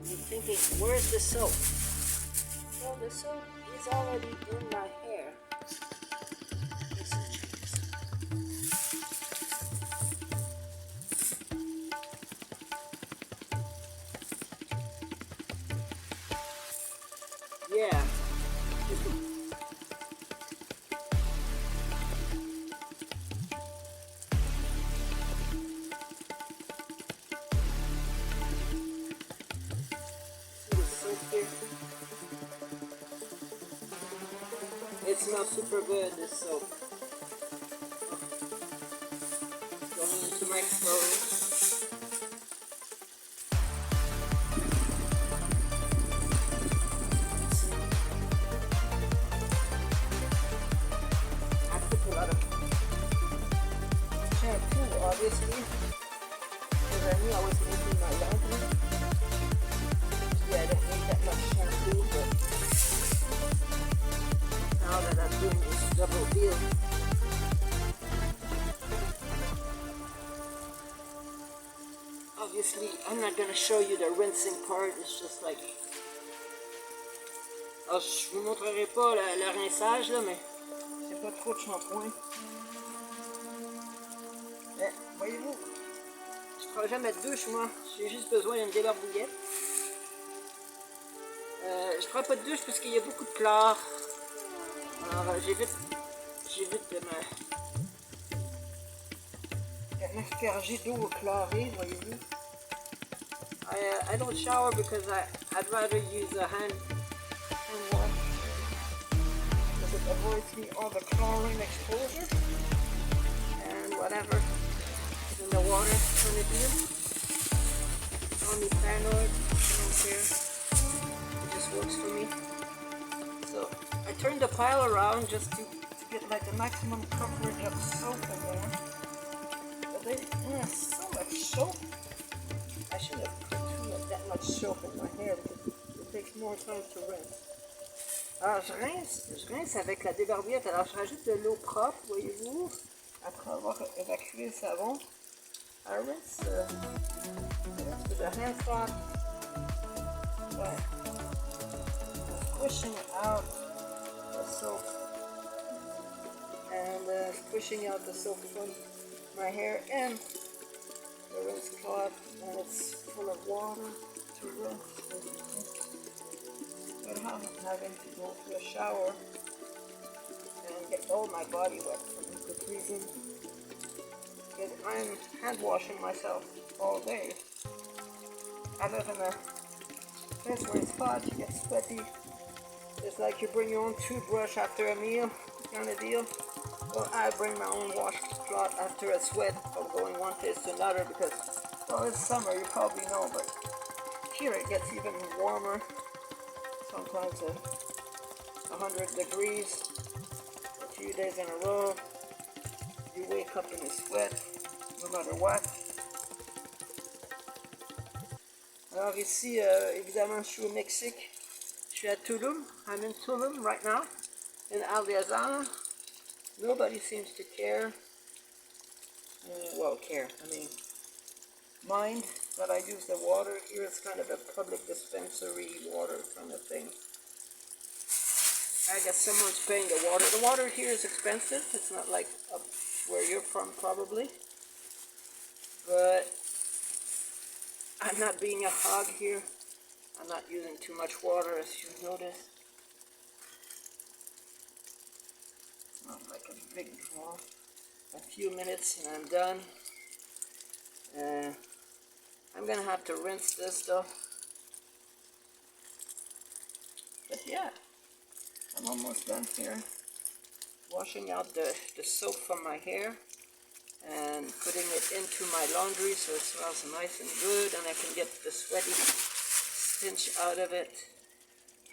So you're thinking, where's the soap? Well, the soap is already in my hair. Listen, check this out. Yeah. It smells super good, this soap. Going into my clothes. I put a lot of shampoo, obviously, because I knew I was making my laundry. Yeah, I didn't need that much shampoo, but now that I'm doing this double deal. Obviously, I'm not going to show you the rinsing part. It's just like... Alors, je vous montrerai pas le rinçage, là, mais c'est pas trop de shampoing. Mais, voyez-vous, je ne prends jamais de douche, moi. J'ai juste besoin d'une débarbouillette. Je prends pas de douche parce qu'il y a beaucoup de chlore. Alors, j'évite de m'asperger d'eau chlorée, voyez-vous. I don't shower because I'd rather use a hand wash because it avoids me all the chlorine exposure and whatever is in the water when it is. Only paranoid, I don't care. It just works for me. So I turned the pile around just to get like the maximum coverage of soap in there. But there's so much soap. I should have put that much soap in my hair because it takes more time to rinse. Alors je rince avec la débarbouillette. Alors je rajoute de l'eau propre, voyez-vous, après avoir évacué le savon. I rinse with a hand cloth by squishing out the soap and squishing out the soap from my hair and the rinse cloth, and it's full of water to rinse. Without having to go to a shower and get all my body wet from the freezing. Because I'm hand washing myself all day. I live in a place where it's hot, you get sweaty. It's like you bring your own toothbrush after a meal kind of deal. Well, I bring my own washcloth after a sweat of going one place to another because, well, it's summer, you probably know, but here it gets even warmer. Sometimes 100 degrees a few days in a row. You wake up in a sweat, no matter what. Alors ici, évidemment, je suis au Mexique. Je suis à Tulum. I'm in Tulum right now, in Aldeazana. Nobody seems to care. Well, care. I mean, mind that I use the water here. It's kind of a public dispensary water kind of thing. I guess someone's paying the water. The water here is expensive. It's not like up where you're from, probably. But I'm not being a hog here. I'm not using too much water, as you notice. It's not like a big draw. A few minutes and I'm done. I'm gonna have to rinse this though. But yeah, I'm almost done here. Washing out the soap from my hair and putting it into my laundry so it smells nice and good and I can get the sweaty stench out of it.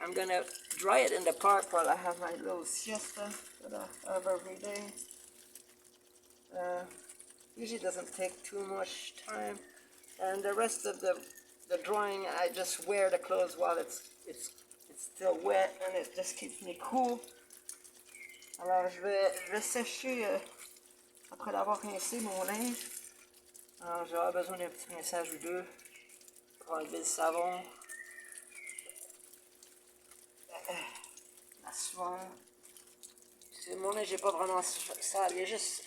I'm gonna dry it in the park while I have my little siesta that I have every day. Usually doesn't take too much time. And the rest of the drying, I just wear the clothes while it's still wet and it just keeps me cool. Alors je vais sécher après l'avoir rincé mon linge, alors j'aurai besoin d'un petit rinçage ou deux pour enlever le savon, la sueur. Mon linge n'est pas vraiment sale, il y a juste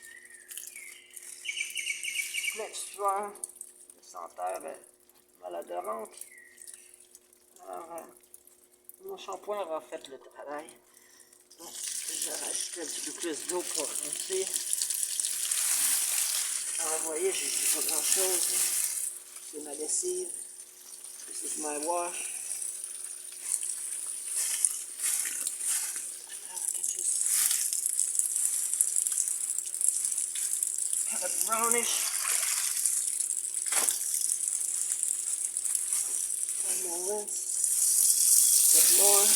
plein de sueur, de senteur malodorante. Alors, mon shampoing aura fait le travail. Donc, je vais rajouter un petit peu plus d'eau pour rincer. Alors, vous voyez, j'ai pas grand chose. C'est ma lessive. This is my wash. Kind of brownish. One more rinse. A bit more.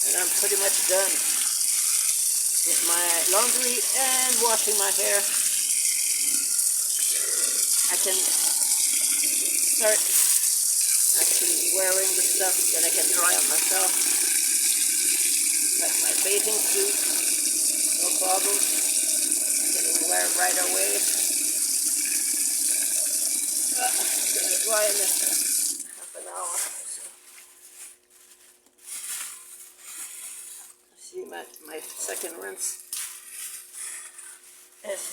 And I'm pretty much done with my laundry and washing my hair. I can start actually wearing the stuff that I can dry on myself. Like my bathing suit, no problem. I can wear it right away. It's gonna dry in half an hour. See, my second rinse is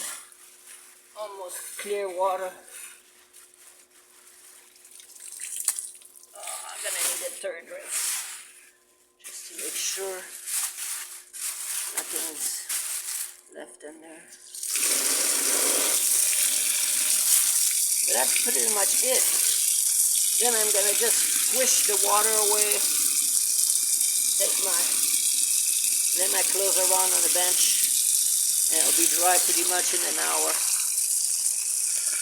almost clear water. Oh, I'm gonna need a third rinse just to make sure nothing's left in there. But that's pretty much it. Then I'm gonna just swish the water away, lay my clothes around on the bench, and it'll be dry pretty much in an hour.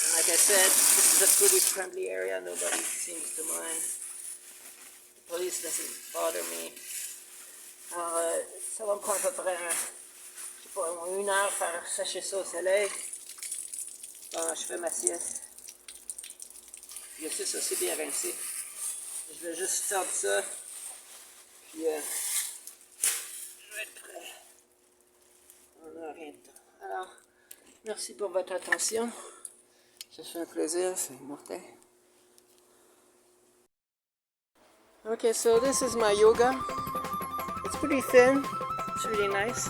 And like I said, this is a pretty friendly area. Nobody seems to mind. The police doesn't bother me. Alors, ça va me prendre à peu près, je sais pas, une heure faire sécher ça au soleil. Bon, je fais ma sieste. Puis c'est ça, c'est bien rincé. Je vais juste faire ça. Puis je vais être prêt. On n'a rien de temps. Alors, merci pour votre attention. Ça fait un plaisir, c'est mortel. Okay, so this is my yoga. It's pretty thin. It's really nice.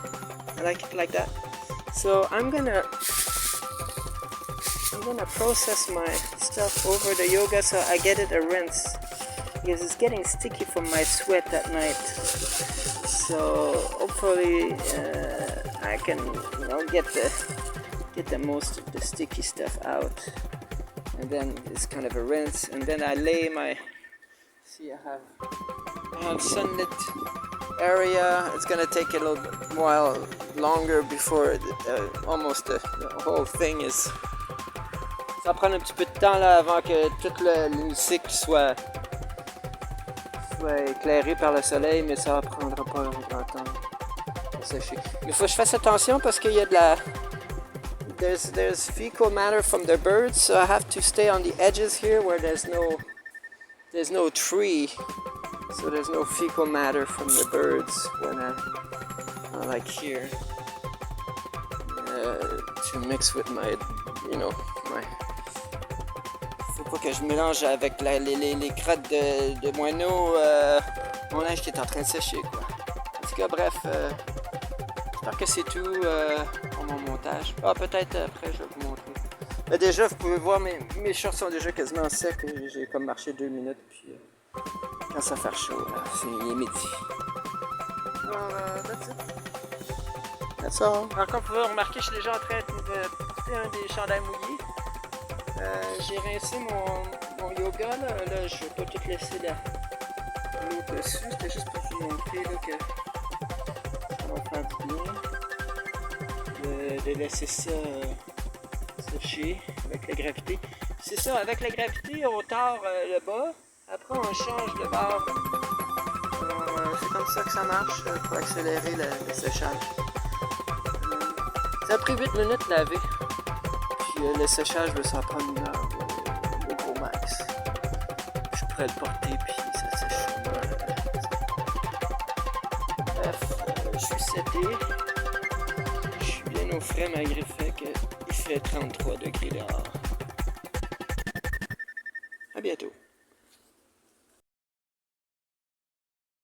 I like it like that. So I'm gonna process my stuff over the yoga so I get it a rinse because it's getting sticky from my sweat at night. So hopefully I can get the most of the sticky stuff out, and then it's kind of a rinse, and then I lay my, see I have sunlit area. It's gonna take a little while longer before almost the whole thing is. Ça va prendre un petit peu de temps là avant que tout l'hémicycle soit éclairé par le soleil, mais ça prendra pas longtemps pour sécher. Mais il faut que je fasse attention parce qu'il y a de la there's fecal matter from the birds, so I have to stay on the edges here where there's no tree, so there's no fecal matter from the birds when I like here to mix with my faut pas que je mélange avec les crottes de moineaux mon linge qui est en train de sécher quoi. En tout cas bref, j'espère que c'est tout pour mon montage. Ah, peut-être après je vais vous montrer. Mais déjà vous pouvez voir mes shorts sont déjà quasiment secs. J'ai comme marché 2 minutes puis quand ça fait chaud là, il est midi. Alors that's it. That's all. Alors comme vous pouvez remarquer, je suis déjà en train de porter un des chandails mouillés. J'ai rincé mon yoga là, je vais pas tout laisser l'eau dessus, c'était juste pour vous montrer là, que ça va faire du bien de laisser ça sécher avec la gravité. C'est ça, avec la gravité on tord le bas, après on change de barre. C'est comme ça que ça marche pour accélérer le séchage. Ça a pris 8 minutes de laver. Le séchage, ça va prendre 1 heure au gros max. Je pourrais le porter puis ça sèche. Bref, je suis sété. Je suis bien bien au frais malgré le fait qu'il fait 33 degrés dehors. À bientôt.